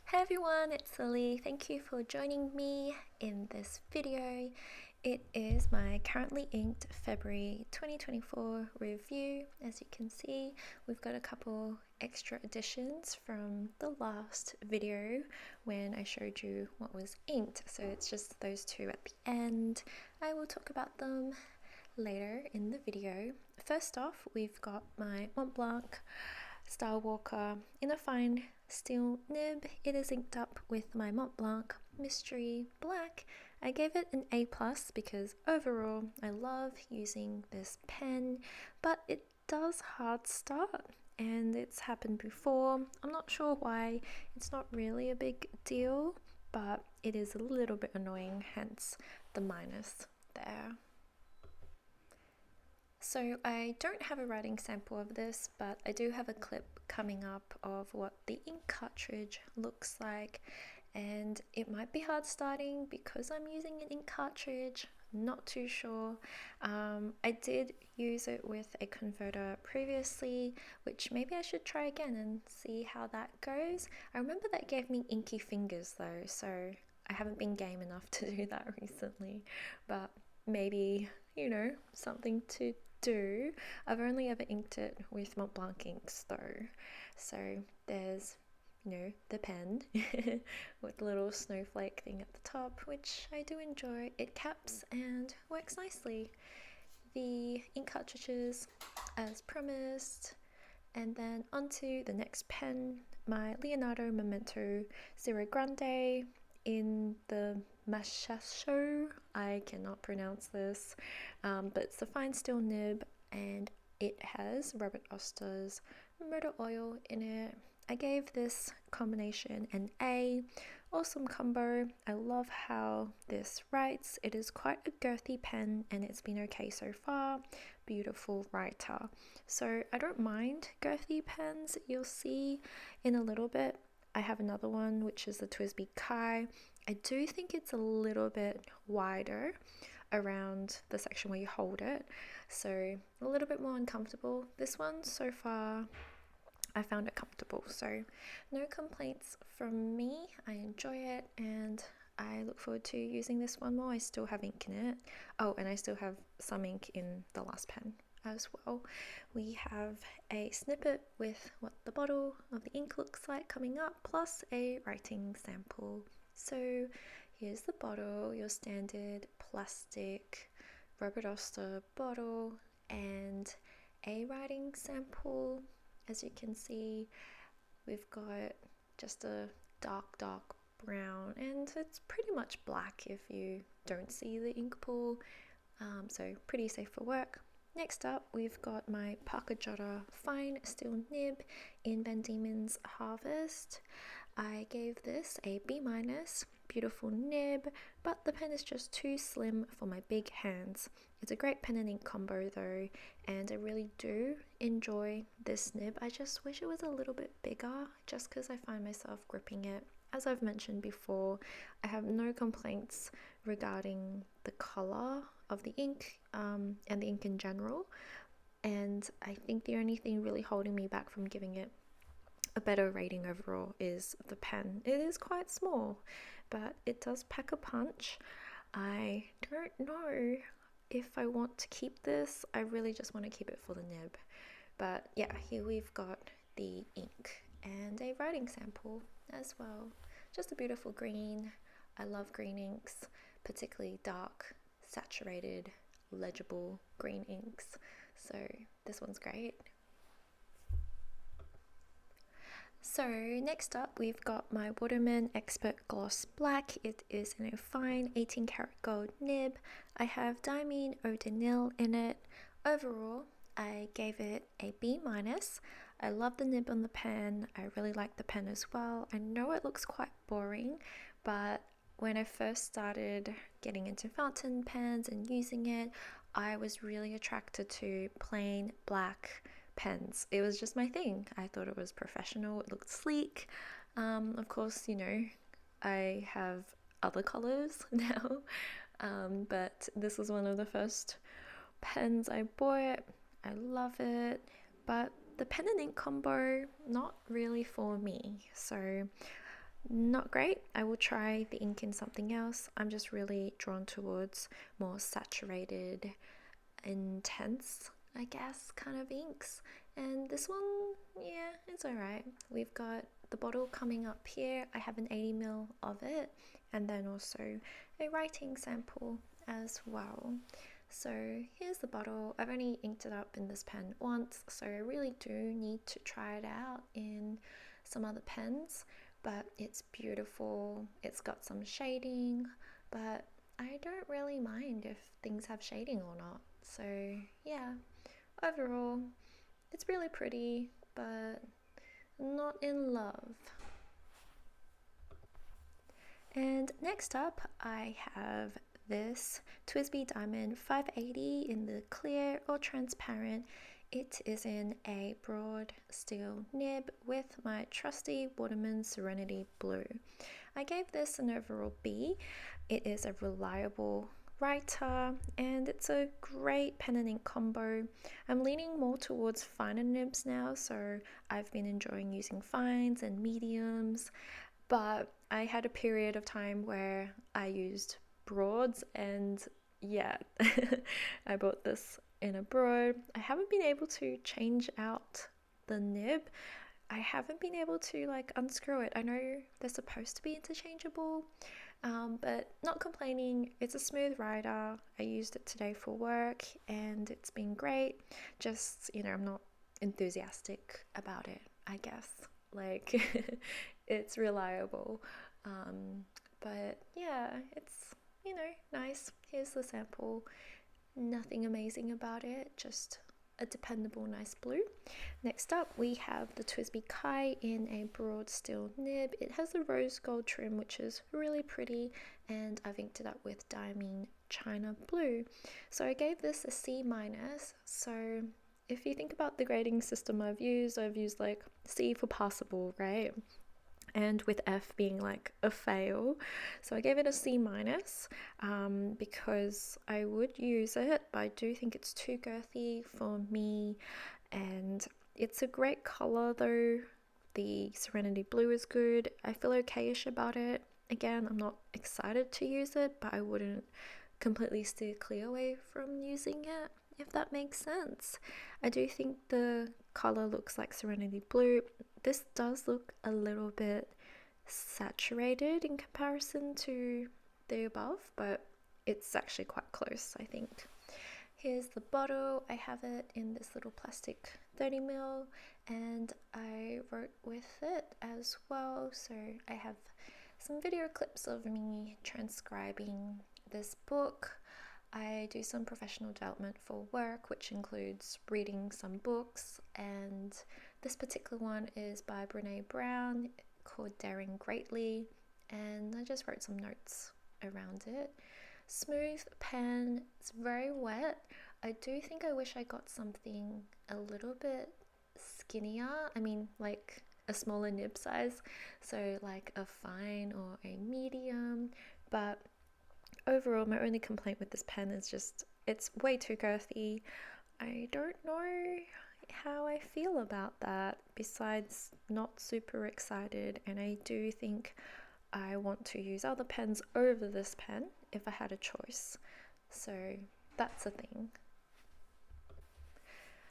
Hey everyone, it's Lily. Thank you for joining me in this video. It is my currently inked February 2024 review. As you can see, we've got a couple extra additions from the last video when I showed you what was inked. So it's just those two at the end. I will talk about them later in the video. First off, we've got my Montblanc Starwalker in a fine steel nib. It is inked up with my Montblanc Mystery Black. I gave it an A+ because overall I love using this pen, but it does hard start and it's happened before. I'm not sure why. It's not really a big deal, but it is a little bit annoying, hence the minus there. So I don't have a writing sample of this, but I do have a clip coming up of what the ink cartridge looks like, and it might be hard starting because I'm using an ink cartridge. Not too sure. I did use it with a converter previously, which maybe I should try again and see how that goes. I remember that gave me inky fingers though, so I haven't been game enough to do that recently, but maybe, something to do. I've only ever inked it with Montblanc inks though, so there's the pen with the little snowflake thing at the top, which I do enjoy. It caps and works nicely. The ink cartridges as promised, and then onto the next pen, my Leonardo Momento Zero Grande in the Machacho. I cannot pronounce this, but it's a fine steel nib and it has Robert Oster's motor oil in it. I gave this combination an A. Awesome combo. I love how this writes. It is quite a girthy pen and it's been okay so far. Beautiful writer. So I don't mind girthy pens. You'll see in a little bit. I have another one which is the TWSBI Kai. I do think it's a little bit wider around the section where you hold it, so a little bit more uncomfortable. This one so far I found it comfortable, so no complaints from me. I enjoy it and I look forward to using this one more. I still have ink in it. Oh, and I still have some ink in the last pen as well. We have a snippet with what the bottle of the ink looks like coming up, plus a writing sample. So here's the bottle, your standard plastic Robert Oster bottle, and a writing sample. As you can see, we've got just a dark brown, and it's pretty much black if you don't see the ink pool, so pretty safe for work. Next up, we've got my Parker Jotter fine steel nib in Van Diemen's Harvest. I gave this a B-. Beautiful nib, but the pen is just too slim for my big hands. It's a great pen and ink combo though, and I really do enjoy this nib. I just wish it was a little bit bigger, just because I find myself gripping it. As I've mentioned before, I have no complaints regarding the color of the ink and the ink in general, and I think the only thing really holding me back from giving it a better rating overall is the pen. It is quite small, but it does pack a punch. I don't know if I want to keep this. I really just want to keep it for the nib. But yeah, here we've got the ink and a writing sample as well. Just a beautiful green. I love green inks, particularly dark, saturated, legible green inks. So this one's great. So next up, we've got my Waterman Expert Gloss Black. It is in a fine 18 karat gold nib. I have Diamine in it. Overall, I gave it a B-. I love the nib on the pen. I really like the pen as well. I know it looks quite boring, but when I first started getting into fountain pens and using it, I was really attracted to plain black pens. It was just my thing. I thought it was professional. It looked sleek. Of course, I have other colors now, but this was one of the first pens I bought. I love it, but the pen and ink combo, not really for me. So not great. I will try the ink in something else. I'm just really drawn towards more saturated, intense, I guess, kind of inks. And this one, yeah, it's alright. We've got the bottle coming up here. I have an 80ml of it, and then also a writing sample as well. So here's the bottle. I've only inked it up in this pen once, so I really do need to try it out in some other pens, but it's beautiful. It's got some shading, but I don't really mind if things have shading or not. So yeah, overall, it's really pretty, but not in love. And next up, I have this TWSBI Diamond 580 in the clear or transparent. It is in a broad steel nib with my trusty Waterman Serenity Blue. I gave this an overall B. It is a reliable writer and it's a great pen and ink combo. I'm leaning more towards finer nibs now, so I've been enjoying using fines and mediums, but I had a period of time where I used broads, and yeah, I bought this in a broad. I haven't been able to change out the nib. I haven't been able to like unscrew it. I know they're supposed to be interchangeable, but not complaining. It's a smooth rider. I used it today for work and it's been great. Just, I'm not enthusiastic about it, I guess. Like, it's reliable. But yeah, it's, nice. Here's the sample. Nothing amazing about it, just a dependable nice blue. Next up we have the TWSBI Kai in a broad steel nib. It has a rose gold trim which is really pretty, and I've inked it up with Diamine China Blue. So I gave this a C minus. So if you think about the grading system I've used like C for passable, right? And with F being like a fail. So I gave it a C minus because I would use it, but I do think it's too girthy for me, and it's a great color though. The Serenity Blue is good. I feel okay-ish about it. Again, I'm not excited to use it, but I wouldn't completely steer clear away from using it, if that makes sense. I do think the color looks like Serenity Blue. This does look a little bit saturated in comparison to the above, but it's actually quite close, I think. Here's the bottle. I have it in this little plastic 30ml, and I wrote with it as well. So I have some video clips of me transcribing this book. I do some professional development for work, which includes reading some books, and this particular one is by Brene Brown called Daring Greatly, and I just wrote some notes around it. Smooth pen, it's very wet. I do think I wish I got something a little bit skinnier. I mean, like a smaller nib size, so like a fine or a medium, but overall my only complaint with this pen is just it's way too girthy. I don't know how I feel about that, besides not super excited, and I do think I want to use other pens over this pen if I had a choice. So that's a thing.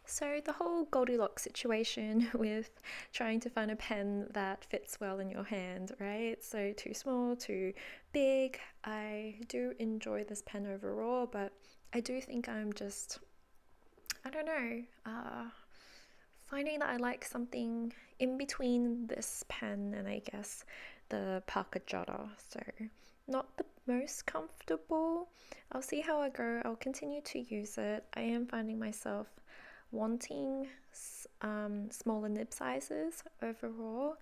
So the whole Goldilocks situation with trying to find a pen that fits well in your hand, right? So too small, too big. I do enjoy this pen overall, but I do think I'm just, I don't know, finding that I like something in between this pen and I guess the Parker Jotter. So not the most comfortable. I'll see how I go. I'll continue to use it. I am finding myself wanting smaller nib sizes overall,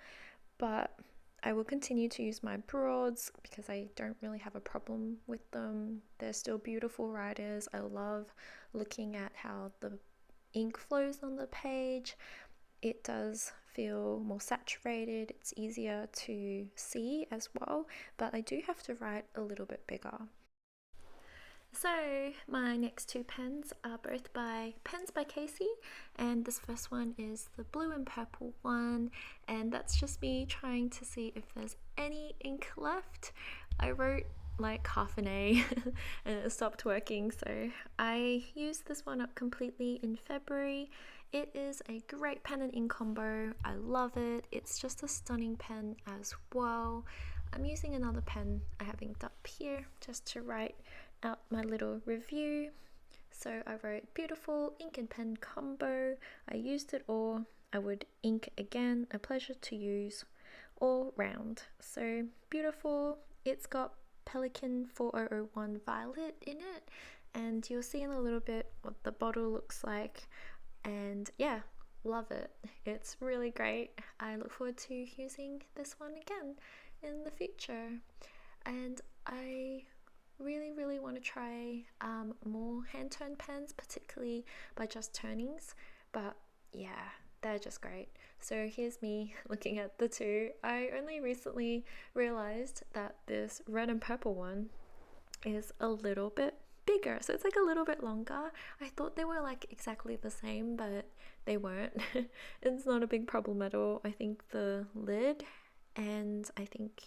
but I will continue to use my broads because I don't really have a problem with them. They're still beautiful writers. I love looking at how the ink flows on the page. It does feel more saturated, it's easier to see as well, but I do have to write a little bit bigger. So my next two pens are both by Pens by Casey, and this first one is the blue and purple one, and that's just me trying to see if there's any ink left. I wrote like half an A and it stopped working, so I used this one up completely in February. It is a great pen and ink combo. I love it. It's just a stunning pen as well. I'm using another pen I have inked up here just to write out my little review. So I wrote beautiful ink and pen combo. I used it all. I would ink again. A pleasure to use all round. So beautiful. It's got Pelikan 4001 violet in it, and you'll see in a little bit what the bottle looks like. And yeah, love it. It's really great. I look forward to using this one again in the future. And I really want to try more hand turn pens, particularly by Just Turnings, but yeah, they're just great. So here's me looking at the two. I only recently realized that this red and purple one is a little bit bigger, so it's like a little bit longer. I thought they were like exactly the same, but they weren't. It's not a big problem at all. I think the lid and I think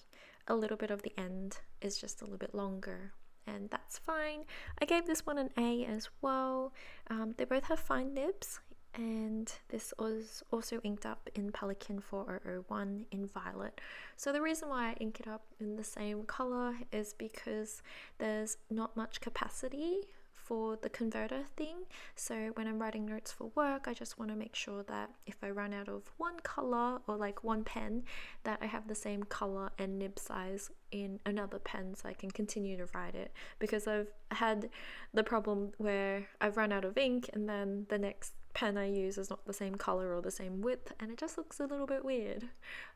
a little bit of the end is just a little bit longer, and that's fine. I gave this one an A as well. They both have fine nibs, and this was also inked up in Pelikan 4001 in violet. So the reason why I ink it up in the same color is because there's not much capacity for the converter thing. So when I'm writing notes for work, I just want to make sure that if I run out of one color or like one pen, that I have the same color and nib size in another pen so I can continue to write it, because I've had the problem where I've run out of ink and then the next pen I use is not the same color or the same width, and it just looks a little bit weird.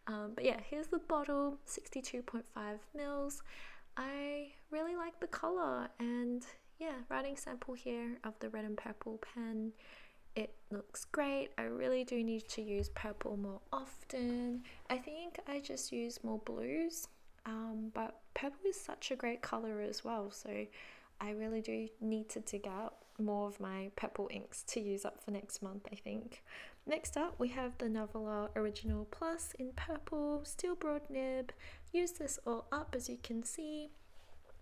But yeah, here's the bottle, 62.5 mils. I really like the color, and yeah, writing sample here of the red and purple pen. It looks great. I really do need to use purple more often. I think I just use more blues, but purple is such a great color as well, so I really do need to dig out more of my purple inks to use up for next month, I think. Next up, we have the Nahvalur Original Plus in purple, steel broad nib. Use this all up, as you can see.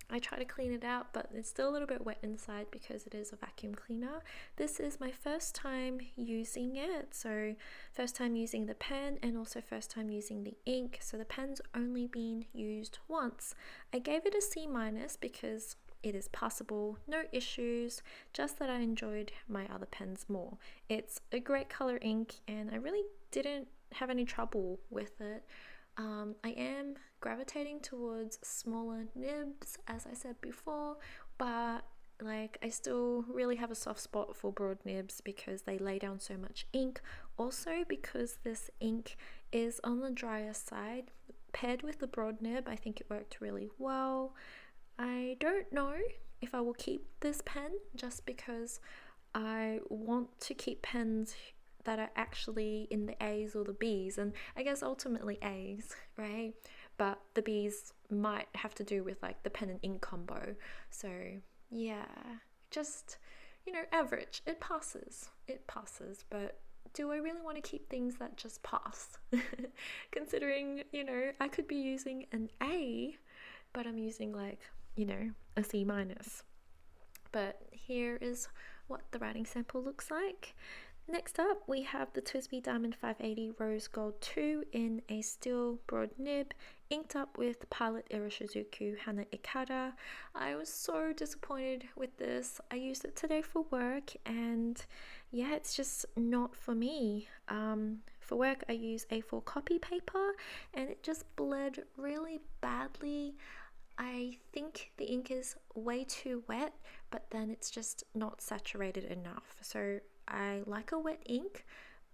I try to clean it out, but it's still a little bit wet inside because it is a vacuum cleaner. This is my first time using it, so first time using the pen and also first time using the ink. So the pen's only been used once. I gave it a C- because it is passable, no issues, just that I enjoyed my other pens more. It's a great color ink and I really didn't have any trouble with it. I am gravitating towards smaller nibs, as I said before, but like I still really have a soft spot for broad nibs because they lay down so much ink. Also because this ink is on the drier side, paired with the broad nib, I think it worked really well. I don't know if I will keep this pen just because I want to keep pens that are actually in the A's or the B's, and I guess ultimately A's, right? But the B's might have to do with like the pen and ink combo. So yeah, just, you know, average. It passes, but do I really want to keep things that just pass? Considering, you know, I could be using an A, but I'm using like, you know, a C-. But here is what the writing sample looks like. Next up, we have the TWSBI Diamond 580 Rose Gold 2 in a steel broad nib, inked up with Pilot Iroshizuku Hana Ikara. I was so disappointed with this. I used it today for work and yeah, it's just not for me. For work, I use A4 copy paper and it just bled really badly. I think the ink is way too wet, but then it's just not saturated enough. So I like a wet ink,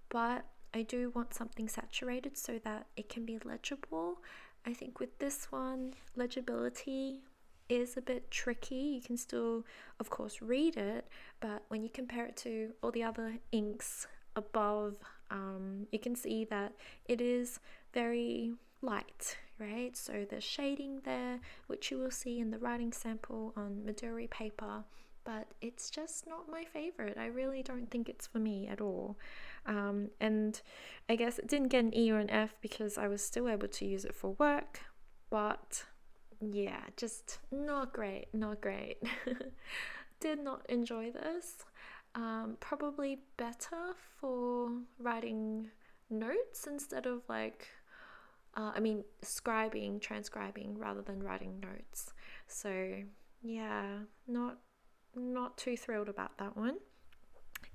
but I do want something saturated so that it can be legible. I think with this one, legibility is a bit tricky. You can still, of course, read it, but when you compare it to all the other inks above, you can see that it is very light, right? So there's shading there, which you will see in the writing sample on Midori paper, but it's just not my favorite. I really don't think it's for me at all. And I guess it didn't get an E or an F because I was still able to use it for work, but yeah, just not great, not great. Did not enjoy this. Probably better for writing notes instead of like transcribing rather than writing notes. So yeah, not too thrilled about that one.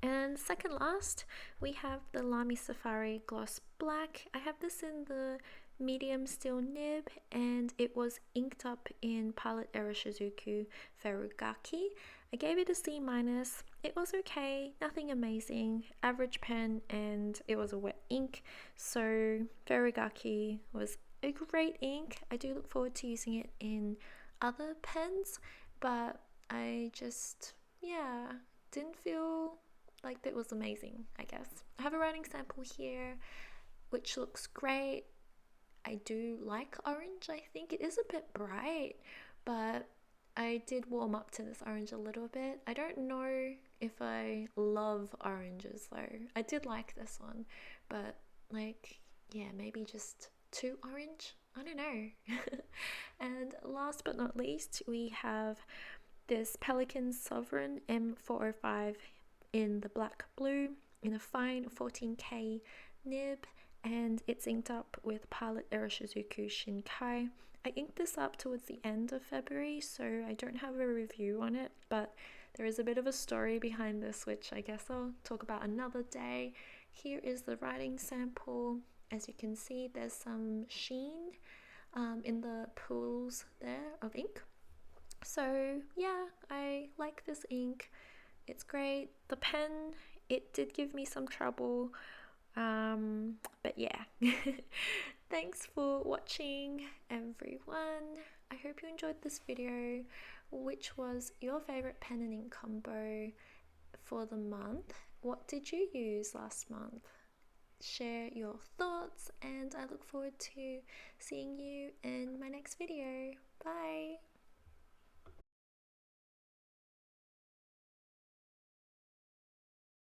And second last, we have the Lamy Safari Gloss Black. I have this in the medium steel nib, and it was inked up in Pilot Era Shizuku Ferugaki. I gave it a C minus. It was okay, nothing amazing, average pen, and it was a wet ink. So Ferugaki was a great ink. I do look forward to using it in other pens, but I just, yeah, didn't feel like that was amazing, I guess. I have a writing sample here, which looks great. I do like orange. I think it is a bit bright, but I did warm up to this orange a little bit. I don't know if I love oranges though. I did like this one, but like, yeah, maybe just too orange. I don't know. And last but not least, we have this Pelikan Sovereign M405 in the black blue in a fine 14K nib, and it's inked up with Pilot Era Shizuku Shinkai. I inked this up towards the end of February, so I don't have a review on it, but there is a bit of a story behind this, which I guess I'll talk about another day. Here is the writing sample. As you can see, there's some sheen in the pools there of ink. So yeah, I like this ink. It's great. The pen, it did give me some trouble, but yeah. Thanks for watching, everyone. I hope you enjoyed this video. Which was your favorite pen and ink combo for the month? What did you use last month? Share your thoughts, and I look forward to seeing you in my next video. Bye.